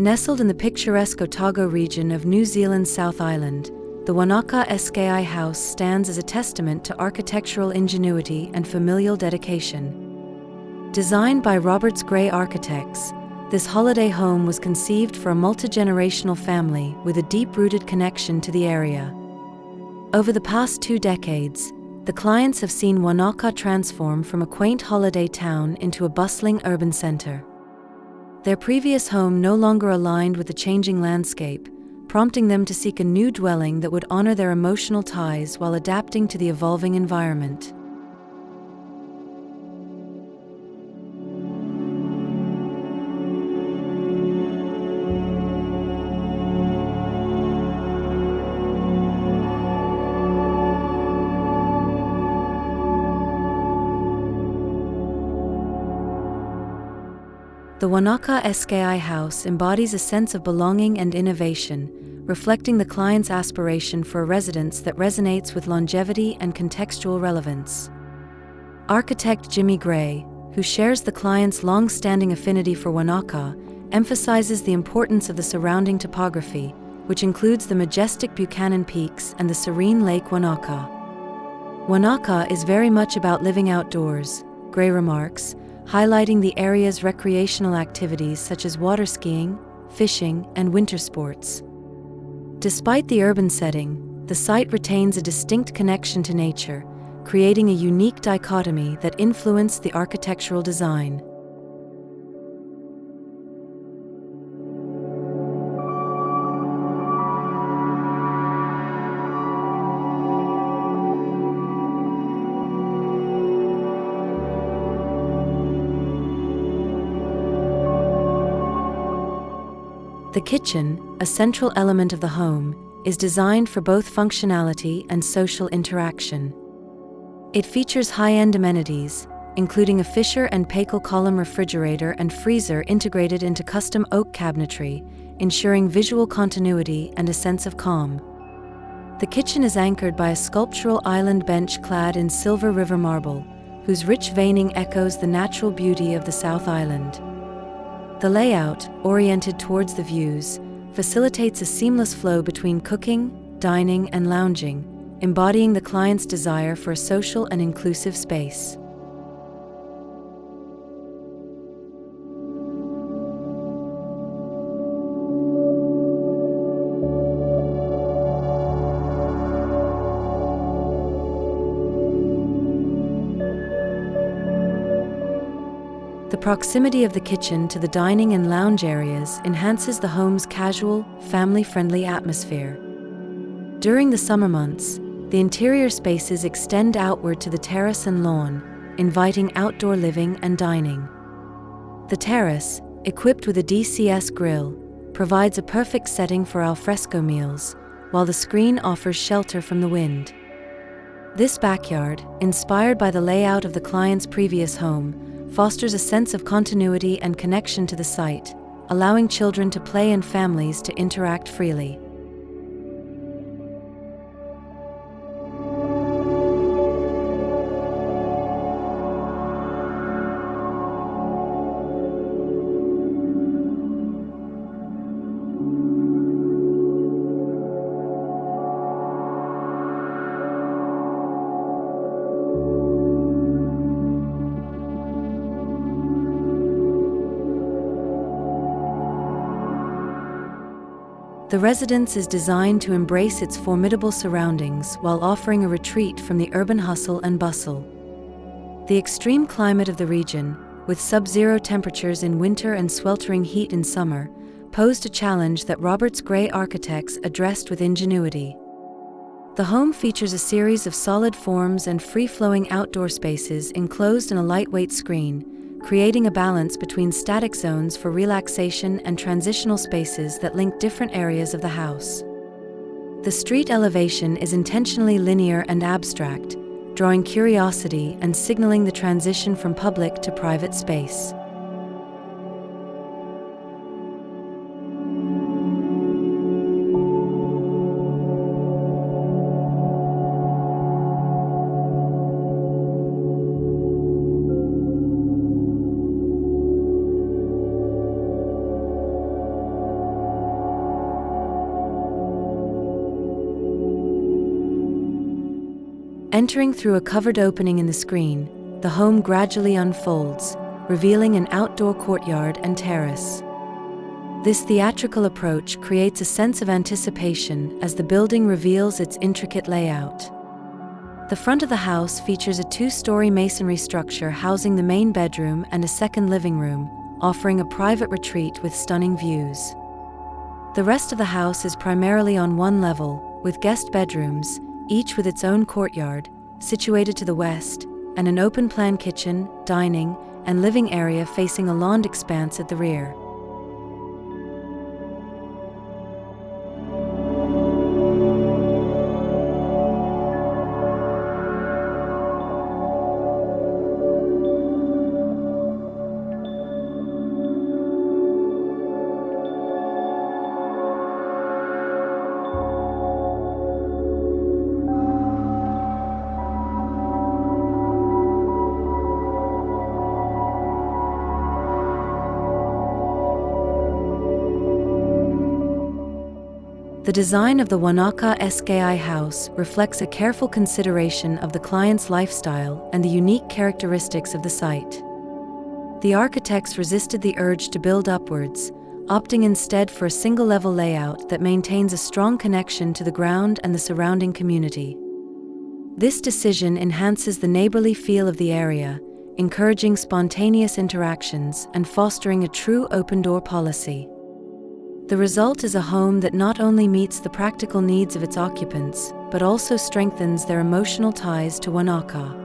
Nestled in the picturesque Otago region of New Zealand's South Island, the Wānaka S.K.I House stands as a testament to architectural ingenuity and familial dedication. Designed by Roberts Gray Architects, this holiday home was conceived for a multi-generational family with a deep-rooted connection to the area. Over the past 2 decades, the clients have seen Wanaka transform from a quaint holiday town into a bustling urban center. Their previous home no longer aligned with the changing landscape, prompting them to seek a new dwelling that would honor their emotional ties while adapting to the evolving environment. The Wānaka S.K.I House embodies a sense of belonging and innovation, reflecting the client's aspiration for a residence that resonates with longevity and contextual relevance. Architect Jimmy Gray, who shares the client's long-standing affinity for Wanaka, emphasizes the importance of the surrounding topography, which includes the majestic Buchanan Peaks and the serene Lake Wanaka. Wanaka is very much about living outdoors, Gray remarks, highlighting the area's recreational activities such as water skiing, fishing, and winter sports. Despite the urban setting, the site retains a distinct connection to nature, creating a unique dichotomy that influenced the architectural design. The kitchen, a central element of the home, is designed for both functionality and social interaction. It features high-end amenities, including a Fisher & Paykel column refrigerator and freezer integrated into custom oak cabinetry, ensuring visual continuity and a sense of calm. The kitchen is anchored by a sculptural island bench clad in Silver River marble, whose rich veining echoes the natural beauty of the South Island. The layout, oriented towards the views, facilitates a seamless flow between cooking, dining, and lounging, embodying the client's desire for a social and inclusive space. The proximity of the kitchen to the dining and lounge areas enhances the home's casual, family-friendly atmosphere. During the summer months, the interior spaces extend outward to the terrace and lawn, inviting outdoor living and dining. The terrace, equipped with a DCS grill, provides a perfect setting for alfresco meals, while the screen offers shelter from the wind. This backyard, inspired by the layout of the client's previous home, fosters a sense of continuity and connection to the site, allowing children to play and families to interact freely. The residence is designed to embrace its formidable surroundings while offering a retreat from the urban hustle and bustle. The extreme climate of the region, with sub-zero temperatures in winter and sweltering heat in summer, posed a challenge that Roberts Gray Architects addressed with ingenuity. The home features a series of solid forms and free-flowing outdoor spaces enclosed in a lightweight screen, creating a balance between static zones for relaxation and transitional spaces that link different areas of the house. The street elevation is intentionally linear and abstract, drawing curiosity and signaling the transition from public to private space. Entering through a covered opening in the screen, the home gradually unfolds, revealing an outdoor courtyard and terrace. This theatrical approach creates a sense of anticipation as the building reveals its intricate layout. The front of the house features a two-story masonry structure housing the main bedroom and a second living room, offering a private retreat with stunning views. The rest of the house is primarily on one level, with guest bedrooms, each with its own courtyard, situated to the west, and an open-plan kitchen, dining, and living area facing a lawned expanse at the rear. The design of the Wānaka S.K.I House reflects a careful consideration of the client's lifestyle and the unique characteristics of the site. The architects resisted the urge to build upwards, opting instead for a single-level layout that maintains a strong connection to the ground and the surrounding community. This decision enhances the neighborly feel of the area, encouraging spontaneous interactions and fostering a true open-door policy. The result is a home that not only meets the practical needs of its occupants, but also strengthens their emotional ties to Wanaka.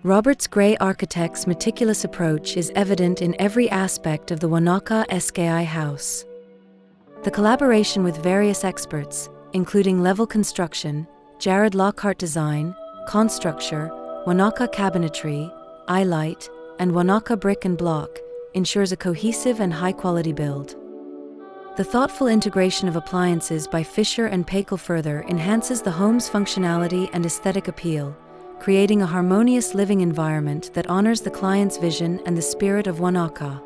Roberts Gray Architects' meticulous approach is evident in every aspect of the Wānaka S.K.I House. The collaboration with various experts, including level construction, Jared Lockhart design, constructure, Wanaka cabinetry, eye-light, and Wanaka brick and block, ensures a cohesive and high-quality build. The thoughtful integration of appliances by Fisher and Paykel further enhances the home's functionality and aesthetic appeal, creating a harmonious living environment that honors the client's vision and the spirit of Wanaka.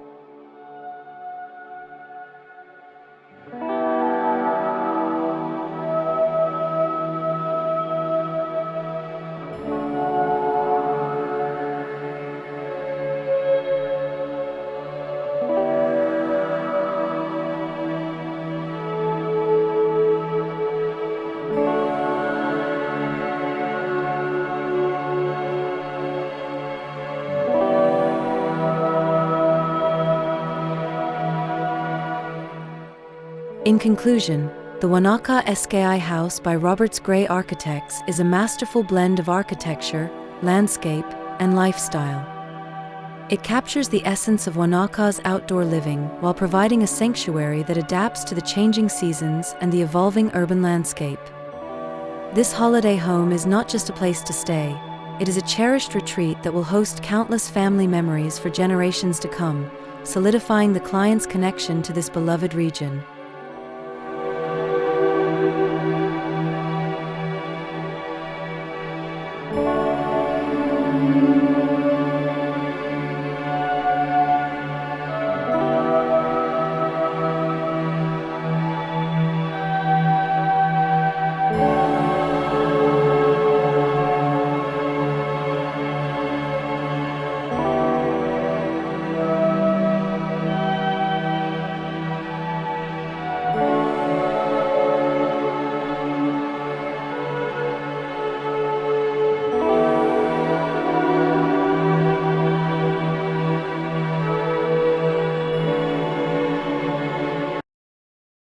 In conclusion, the Wānaka S.K.I House by Roberts Gray Architects is a masterful blend of architecture, landscape, and lifestyle. It captures the essence of Wanaka's outdoor living while providing a sanctuary that adapts to the changing seasons and the evolving urban landscape. This holiday home is not just a place to stay, it is a cherished retreat that will host countless family memories for generations to come, solidifying the client's connection to this beloved region.